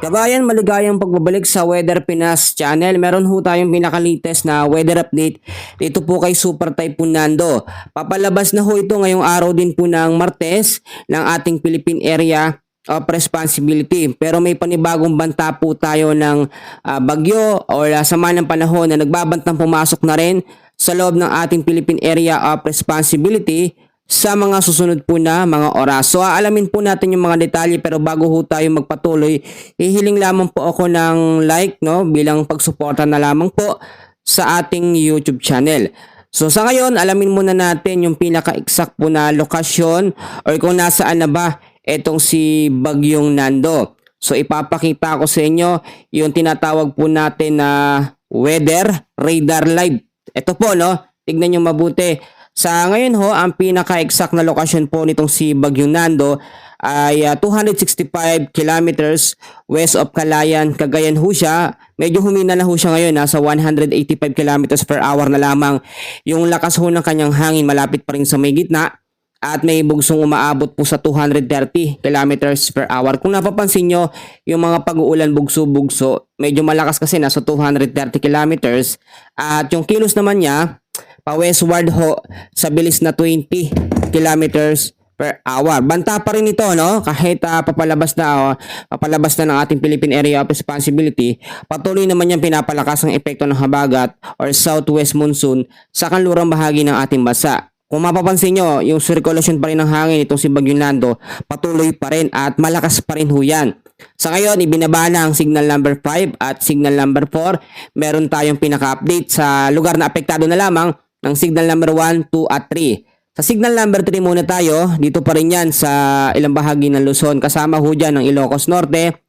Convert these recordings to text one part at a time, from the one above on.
Kabayan, maligayang pagbabalik sa Weather Pinas channel. Meron ho tayong pinaka-latest na weather update dito po kay Super Typhoon Nando. Papalabas na ho ito ngayong araw din po ng Martes ng ating Philippine Area of Responsibility. Pero may panibagong banta po tayo ng bagyo o sama ng panahon na nagbabantang pumasok na rin sa loob ng ating Philippine Area of Responsibility sa mga susunod po na mga oras. So aalamin po natin yung mga detalye, pero bago ho tayo magpatuloy, hihiling lamang po ako ng like, no, bilang pagsuporta na lamang po sa ating YouTube channel. So sa ngayon, alamin muna natin yung pinaka-exact po na lokasyon or kung nasaan na ba itong si Bagyong Nando. So ipapakita ko sa inyo yung tinatawag po natin na weather radar live. Ito po, no, tignan nyo mabuti. Sa ngayon ho, ang pinaka-exact na lokasyon po nitong si Bagyong Nando ay 265 kilometers west of Calayan, Cagayan ho siya. Medyo humina na ho siya ngayon, nasa 185 kilometers per hour na lamang. Yung lakas ho ng kanyang hangin malapit pa rin sa may gitna at may bugsong umaabot po sa 230 kilometers per hour. Kung napapansin nyo, yung mga pag-uulan bugso-bugso, medyo malakas kasi nasa 230 kilometers at yung kilos naman niya pa-westward ho sa bilis na 20 kilometers per hour. Banta pa rin ito, no? Kahit papalabas na ng ating Philippine Area of Responsibility, patuloy naman niyang pinapalakas ang epekto ng habagat or southwest monsoon sa kanlurang bahagi ng ating bansa. Kung mapapansin nyo, yung sirkulasyon pa rin ng hangin itong si Bagyong Nando, patuloy pa rin at malakas pa rin ho yan. Sa ngayon, ibinaba na ang signal number 5 at signal number 4. Meron tayong pinaka-update sa lugar na apektado na lamang ng signal number 1, 2 at 3. Sa signal number 3 muna tayo. Dito pa rin yan sa ilang bahagi ng Luzon. Kasama ho dyan ng Ilocos Norte,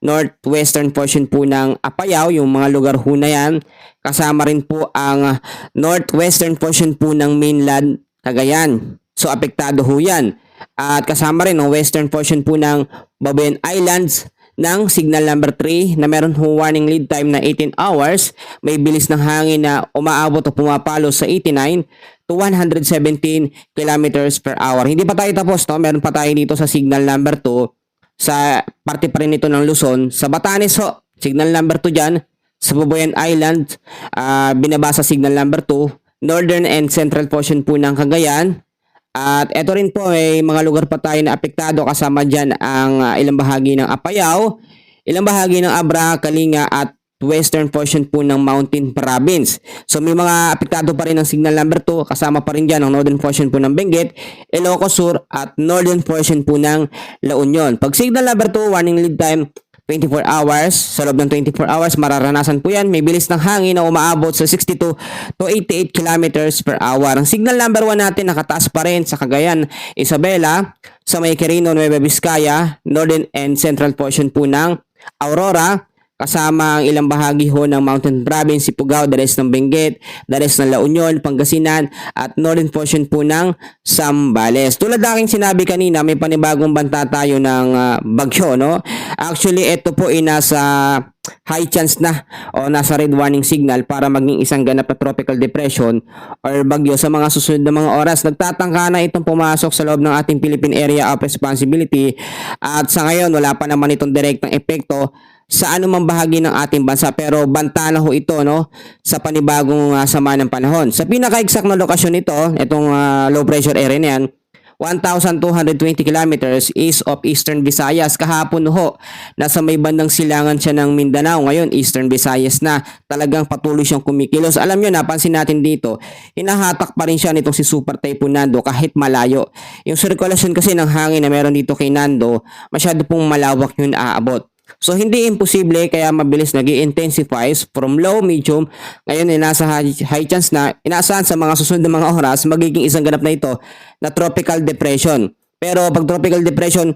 northwestern portion po ng Apayao, yung mga lugar ho na yan. Kasama rin po ang northwestern portion po ng mainland Cagayan. So apektado ho yan. At kasama rin ang western portion po ng Babuyan Islands ng signal number 3 na meron ho warning lead time na 18 hours. May bilis ng hangin na umaabot o pumapalo sa 89 to 117 kilometers per hour. Hindi pa tayo tapos, no? Meron pa tayo dito sa signal number 2 sa parte pa rin ito ng Luzon. Sa Batanes ho, signal number 2 dyan. Sa Babuyan Island, binaba sa signal number 2. Northern and central portion po ng Cagayan. At eto rin po, may mga lugar pa tayo na apektado, kasama dyan ang ilang bahagi ng Apayao, ilang bahagi ng Abra, Kalinga at western portion po ng Mountain Province. So may mga apektado pa rin ng signal number 2, kasama pa rin dyan ang northern portion po ng Benguet, Ilocos Sur at northern portion po ng La Union. Pag signal number 2, warning lead time 24 hours. Sa loob ng 24 hours, mararanasan po yan. May bilis ng hangin na umaabot sa 62 to 88 kilometers per hour. Ang signal number 1 natin nakataas pa rin sa Cagayan, Isabela, sa may Quirino, Nueva Vizcaya, northern and central portion po ng Aurora, kasama ang ilang bahagi ho ng Mountain Province, Sipugaw, the rest ng Benguet, the rest ng La Union, Pangasinan, at northern portion po ng Zambales. Tulad ng aking sinabi kanina, may panibagong banta tayo ng bagyo, no? Actually, ito po ay nasa high chance na o nasa red warning signal para maging isang ganap na tropical depression or bagyo sa mga susunod na mga oras. Nagtatangka na itong pumasok sa loob ng ating Philippine Area of Responsibility at sa ngayon wala pa naman itong direktang epekto sa anumang bahagi ng ating bansa, pero banta na ho ito, no, sa panibagong sama ng panahon. Sa pinaka-exact na lokasyon nito, itong low pressure area na yan, 1,220 kilometers east of Eastern Visayas. Kahapon ho, nasa may bandang silangan siya ng Mindanao. Ngayon, Eastern Visayas na. Talagang patuloy siyang kumikilos. Alam nyo, napansin natin dito, hinahatak pa rin siya nitong si Super Typhoon Nando kahit malayo. Yung sirkulasyon kasi ng hangin na meron dito kay Nando, masyado pong malawak yun aabot. So hindi imposible, kaya mabilis nag-i-intensifies from low, medium. Ngayon ay nasa high chance na, inaasahan sa mga susunod na mga oras magiging isang ganap na ito na tropical depression. Pero pag tropical depression,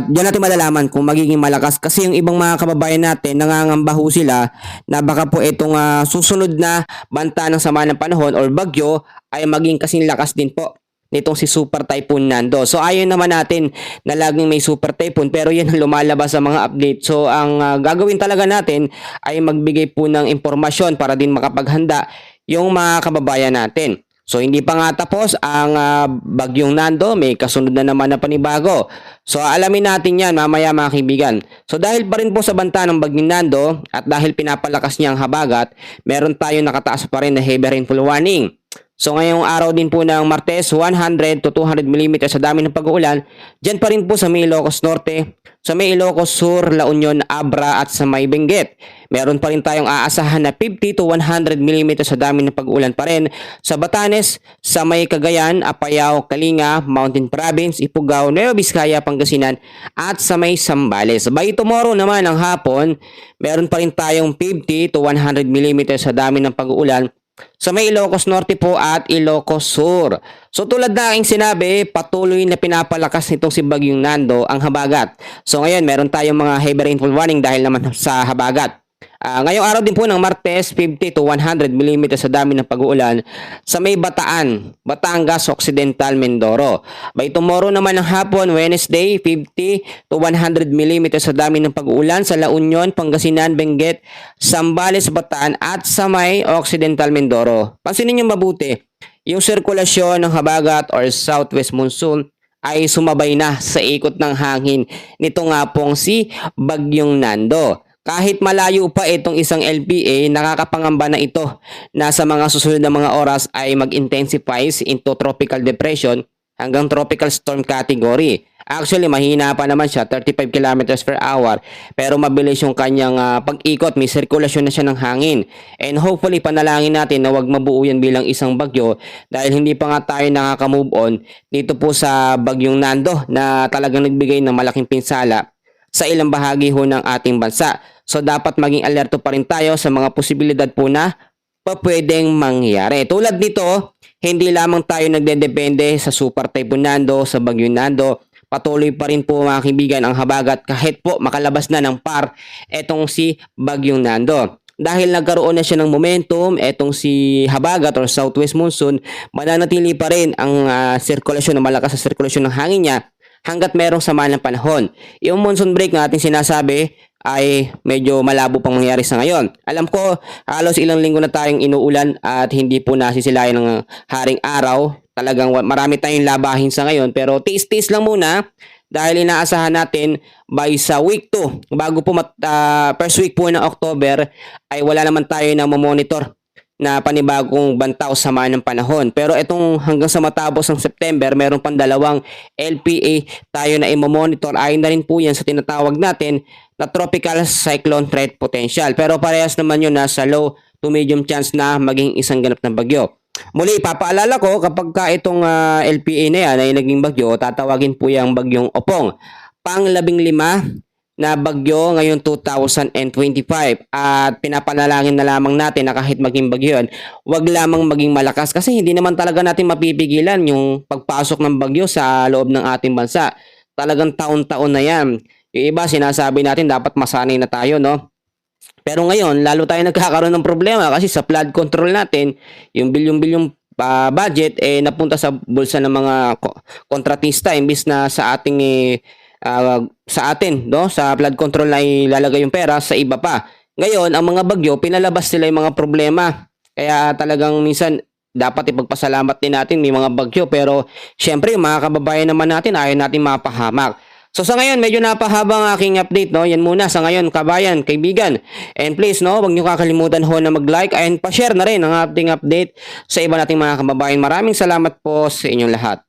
diyan natin malalaman kung magiging malakas, kasi yung ibang mga kababayan natin nangangamba ho sila na baka po itong susunod na banta ng sama ng panahon or bagyo ay maging kasing lakas din po nitong si Super Typhoon Nando. So ayon naman natin na laging may Super Typhoon, pero yan ang lumalabas sa mga update. So ang gagawin talaga natin ay magbigay po ng impormasyon para din makapaghanda yung mga kababayan natin. So hindi pa nga tapos ang bagyong Nando, may kasunod na naman na panibago. So alamin natin yan mamaya mga kaibigan. So dahil pa rin po sa banta ng bagyong Nando at dahil pinapalakas niya ang habagat, meron tayong nakataas pa rin na heavy rainfall warning. So ngayong araw din po ng Martes, 100 to 200 mm sa dami ng pag-uulan. Diyan pa rin po sa may Ilocos Norte, sa may Ilocos Sur, La Union, Abra at sa may Benguet. Meron pa rin tayong aasahan na 50 to 100 mm sa dami ng pag-uulan pa rin sa Batanes, sa may Cagayan, Apayao, Kalinga, Mountain Province, Ifugao, Nueva Vizcaya, Pangasinan at sa may Zambales. By tomorrow naman ng hapon, meron pa rin tayong 50 to 100 mm sa dami ng pag-uulan sa may Ilocos Norte po at Ilocos Sur. So tulad na aking sinabi, patuloy na pinapalakas nitong si Bagyong Nando ang habagat. So ngayon meron tayong mga heavy rainfall warning dahil naman sa habagat. Ngayong araw din po ng Martes, 50 to 100 mm sa dami ng pag-uulan sa may Bataan, Batangas, Occidental, Mindoro. By tomorrow naman ng hapon, Wednesday, 50 to 100 mm sa dami ng pag-uulan sa La Union, Pangasinan, Benguet, Zambales, Bataan at sa may Occidental, Mindoro. Pansinin niyo mabuti, yung sirkulasyon ng habagat or southwest monsoon ay sumabay na sa ikot ng hangin nito nga pong si Bagyong Nando. Kahit malayo pa itong isang LPA, nakakapangamba na ito na sa mga susunod na mga oras ay mag-intensify into tropical depression hanggang tropical storm category. Actually, mahina pa naman siya, 35 kilometers per hour, pero mabilis yung kanyang pag-ikot, may sirkulasyon na siya ng hangin. And hopefully, panalangin natin na wag mabuo yan bilang isang bagyo dahil hindi pa nga tayo nakaka-move on dito po sa Bagyong Nando na talagang nagbigay ng malaking pinsala sa ilang bahagi ho ng ating bansa. So dapat maging alerto pa rin tayo sa mga posibilidad po na pwedeng mangyari. Tulad nito, hindi lamang tayo nagdedepende sa Super Typhoon Nando, sa Bagyong Nando. Patuloy pa rin po mga kaibigan ang habagat kahit po makalabas na ng par etong si Bagyong Nando. Dahil nagkaroon na siya ng momentum, etong si habagat or southwest monsoon, mananatili pa rin ang sirkulasyon, malakas sa sirkulasyon ng hangin niya hanggat merong sama ng panahon. Yung monsoon break na ating sinasabi ay medyo malabo pang mangyari sa ngayon. Alam ko, halos ilang linggo na tayong inuulan at hindi po nasisilayan ng haring araw. Talagang marami tayong labahin sa ngayon, pero tiis-tiis lang muna dahil inaasahan natin by sa week 2, bago po first week po ng October ay wala naman tayo na mamonitor na panibagong bantaw sama ng panahon. Pero itong hanggang sa matapos ng September, meron pang dalawang LPA tayo na i-monitor. Ayon na rin po yan sa tinatawag natin na Tropical Cyclone Threat Potential. Pero parehas naman yun nasa low to medium chance na maging isang ganap na bagyo. Muli, papaalala ko kapag ka itong LPA na yan ay naging bagyo, tatawagin po yung bagyong Opong. Pang-15 na bagyo ngayong 2025 at pinapanalangin na lamang natin na kahit maging bagyo yan, wag lamang maging malakas kasi hindi naman talaga natin mapipigilan yung pagpasok ng bagyo sa loob ng ating bansa. Talagang taon-taon na yan. Yung iba sinasabi natin dapat masanay na tayo, no? Pero ngayon, lalo tayo nagkakaroon ng problema kasi sa flood control natin, yung bilyong-bilyong budget napunta sa bulsa ng mga kontratista imbis na sa ating sa atin, no? Sa flood control na ilalagay yung pera sa iba pa. Ngayon, ang mga bagyo, pinalabas nila yung mga problema. Kaya talagang minsan, dapat ipagpasalamat din natin may mga bagyo. Pero, syempre, yung mga kababayan naman natin, ayaw natin mapahamak. So, sa ngayon, medyo napahaba ang aking update, no? Yan muna sa ngayon, kabayan, kaibigan. And please, no, huwag niyo kakalimutan ho na mag-like and pa-share na rin ang ating update sa iba nating mga kababayan. Maraming salamat po sa inyong lahat.